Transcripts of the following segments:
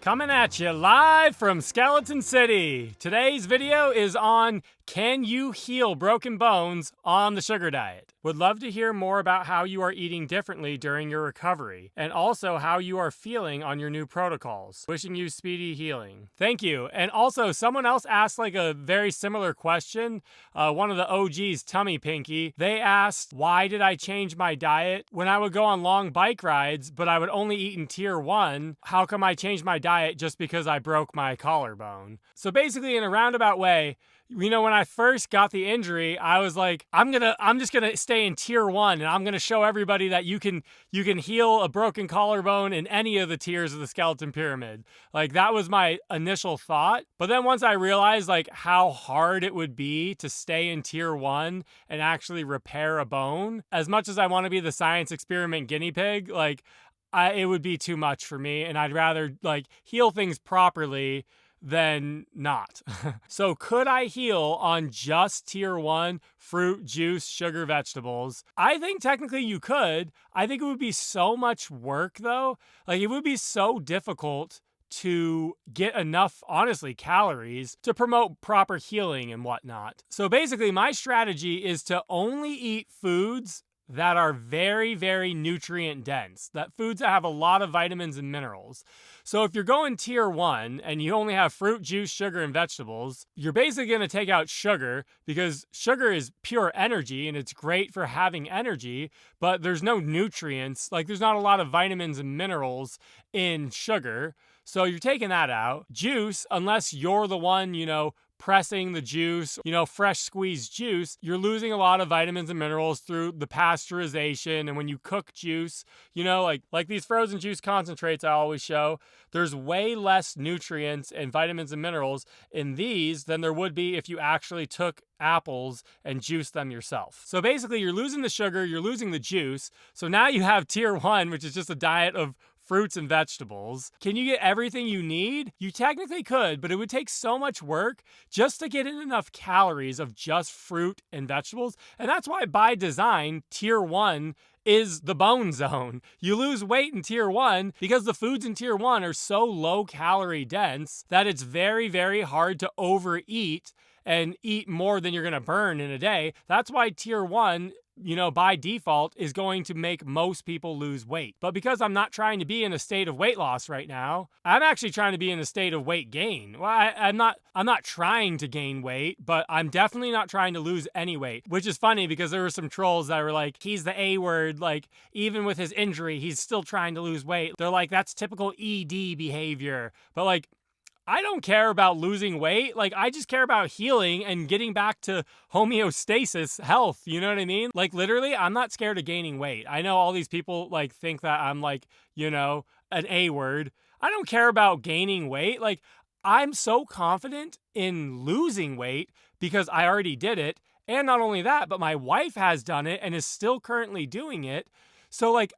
Coming at you live from Skeleton City. Today's video is on can you heal broken bones on the sugar diet? Would love to hear more about how you are eating differently during your recovery and also how you are feeling on your new protocols. Wishing you speedy healing. Thank you. And also someone else asked like a very similar question. One of the OGs, Tummy Pinky, they asked, why did I change my diet when I would go on long bike rides, but I would only eat in tier 1? How come I changed my diet just because I broke my collarbone? So basically, in a roundabout way, you know, when I first got the injury, I was like, I'm just gonna stay in tier 1, and I'm gonna show everybody that you can heal a broken collarbone in any of the tiers of the skeleton pyramid. Like, that was my initial thought. But then once I realized like how hard it would be to stay in tier 1 and actually repair a bone, as much as I want to be the science experiment guinea pig, like it would be too much for me, and I'd rather like heal things properly than not. So could I heal on just tier 1 fruit, juice, sugar, vegetables? I think technically you could. I think it would be so much work though. Like, it would be so difficult to get enough, honestly, calories to promote proper healing and whatnot. So basically my strategy is to only eat foods that are very, very nutrient dense, that foods that have a lot of vitamins and minerals. So if you're going tier 1 and you only have fruit, juice, sugar, and vegetables, you're basically going to take out sugar because sugar is pure energy and it's great for having energy, but there's no nutrients. Like, there's not a lot of vitamins and minerals in sugar. So you're taking that out. Juice, unless you're the one, pressing the juice, fresh squeezed juice, you're losing a lot of vitamins and minerals through the pasteurization. And when you cook juice, like these frozen juice concentrates I always show, there's way less nutrients and vitamins and minerals in these than there would be if you actually took apples and juiced them yourself. So basically you're losing the sugar, you're losing the juice. So now you have tier 1, which is just a diet of fruits and vegetables. Can you get everything you need? You technically could, but it would take so much work just to get in enough calories of just fruit and vegetables. And that's why by design, tier 1 is the bone zone. You lose weight in tier 1 because the foods in tier 1 are so low calorie dense that it's very, very hard to overeat and eat more than you're going to burn in a day. That's why tier 1, by default is going to make most people lose weight. But because I'm not trying to be in a state of weight loss right now, I'm actually trying to be in a state of weight gain. Well, I'm not trying to gain weight, but I'm definitely not trying to lose any weight, which is funny because there were some trolls that were like, he's the A word, like even with his injury, he's still trying to lose weight. They're like, that's typical ED behavior. But like, I don't care about losing weight. Like, I just care about healing and getting back to homeostasis, health. You know what I mean? Like, literally, I'm not scared of gaining weight. I know all these people like think that I'm like, an A word. I don't care about gaining weight. Like, I'm so confident in losing weight because I already did it. And not only that, but my wife has done it and is still currently doing it. So like,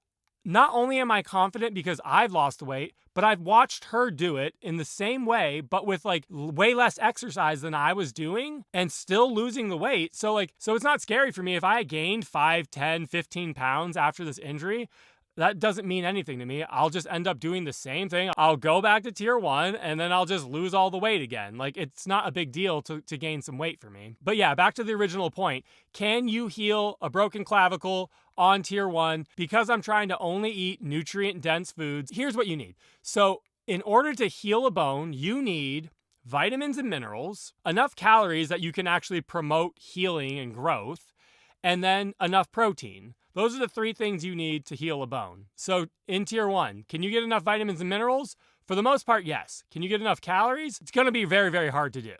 not only am I confident because I've lost weight, but I've watched her do it in the same way, but with like way less exercise than I was doing and still losing the weight. So it's not scary for me if I gained 5, 10, 15 pounds after this injury. That doesn't mean anything to me. I'll just end up doing the same thing. I'll go back to tier 1 and then I'll just lose all the weight again. Like, it's not a big deal to gain some weight for me. But yeah, back to the original point. Can you heal a broken clavicle on tier 1? Because I'm trying to only eat nutrient-dense foods, here's what you need. So in order to heal a bone, you need vitamins and minerals, enough calories that you can actually promote healing and growth, and then enough protein. Those are the 3 things you need to heal a bone. So in tier 1, can you get enough vitamins and minerals? For the most part, yes. Can you get enough calories? It's going to be very, very hard to do.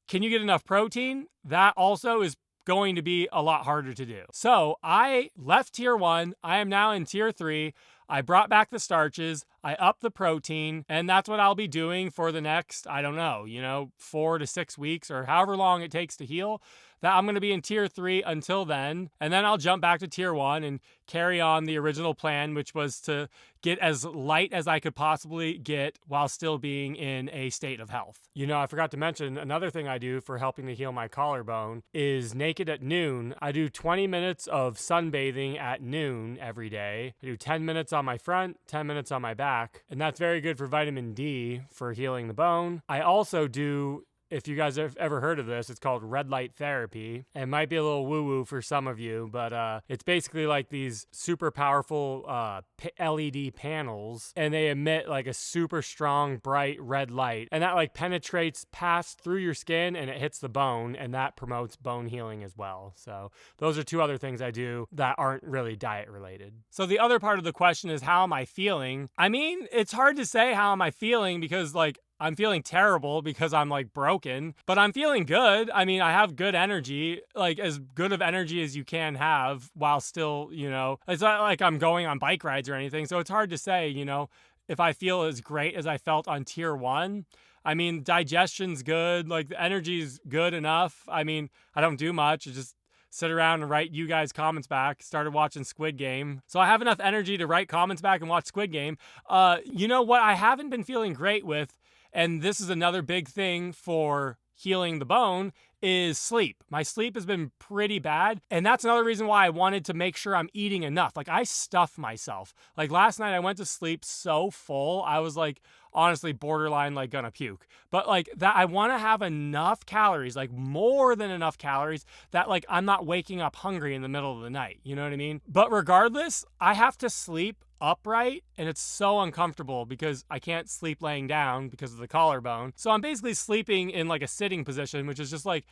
Can you get enough protein? That also is going to be a lot harder to do. So I left tier 1. I am now in tier 3. I brought back the starches, I upped the protein, and that's what I'll be doing for the next, 4 to 6 weeks or however long it takes to heal. that I'm going to be in tier 3 until then, and then I'll jump back to tier 1 and carry on the original plan, which was to get as light as I could possibly get while still being in a state of health. You know, I forgot to mention another thing I do for helping to heal my collarbone is naked at noon. I do 20 minutes of sunbathing at noon every day. I do 10 minutes on my front, 10 minutes on my back, and that's very good for vitamin D for healing the bone. I also do, if you guys have ever heard of this, it's called red light therapy. It might be a little woo-woo for some of you, but it's basically like these super powerful LED panels, and they emit like a super strong, bright red light, and that like penetrates past through your skin and it hits the bone, and that promotes bone healing as well. So those are 2 other things I do that aren't really diet related. So the other part of the question is, how am I feeling? I mean, it's hard to say how am I feeling because like I'm feeling terrible because I'm like broken, but I'm feeling good. I mean, I have good energy, like as good of energy as you can have while still, you know, it's not like I'm going on bike rides or anything. So it's hard to say, you know, if I feel as great as I felt on tier 1. I mean, digestion's good. Like the energy's good enough. I mean, I don't do much. I just sit around and write you guys comments back. Started watching Squid Game. So I have enough energy to write comments back and watch Squid Game. You know what I haven't been feeling great with, and this is another big thing for healing the bone, is sleep. My sleep has been pretty bad, and that's another reason why I wanted to make sure I'm eating enough. Like I stuff myself. Like last night I went to sleep so full, I was like honestly borderline like gonna puke. But like that, I want to have enough calories, like more than enough calories, that like I'm not waking up hungry in the middle of the night. You know what I mean? But regardless, I have to sleep upright, and it's so uncomfortable because I can't sleep laying down because of the collarbone. So I'm basically sleeping in like a sitting position, which is just like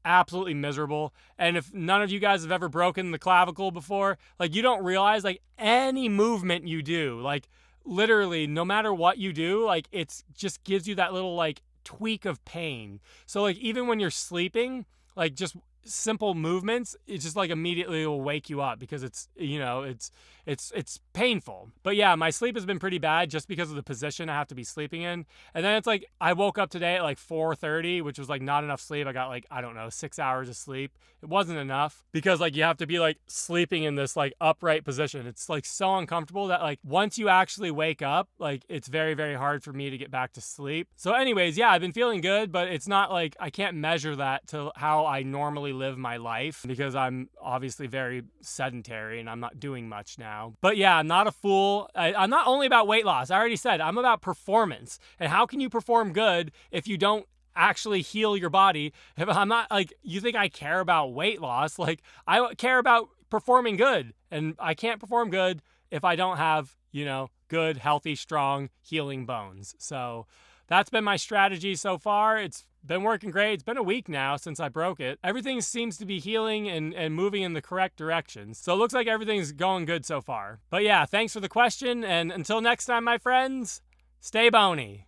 absolutely miserable. And if none of you guys have ever broken the clavicle before, like you don't realize like any movement you do, like literally no matter what you do, like it's just gives you that little like tweak of pain. So like even when you're sleeping, like just simple movements, it's just like immediately will wake you up because it's, you know, it's painful. But yeah, my sleep has been pretty bad just because of the position I have to be sleeping in. And then it's like I woke up today at like 4:30, which was like not enough sleep. I got like, I don't know, 6 hours of sleep. It wasn't enough because like you have to be like sleeping in this like upright position. It's like so uncomfortable that like once you actually wake up, like it's very, very hard for me to get back to sleep. So anyways, yeah, I've been feeling good, but it's not like I can't measure that to how I normally live my life because I'm obviously very sedentary and I'm not doing much now. But yeah, I'm not a fool. I'm not only about weight loss. I already said I'm about performance. And how can you perform good if you don't actually heal your body? If I'm not like, you think I care about weight loss? Like I care about performing good, and I can't perform good if I don't have, you know, good, healthy, strong, healing bones. So that's been my strategy so far. It's been working great. It's been a week now since I broke it. Everything seems to be healing and moving in the correct direction. So it looks like everything's going good so far. But yeah, thanks for the question. And until next time, my friends, stay bony.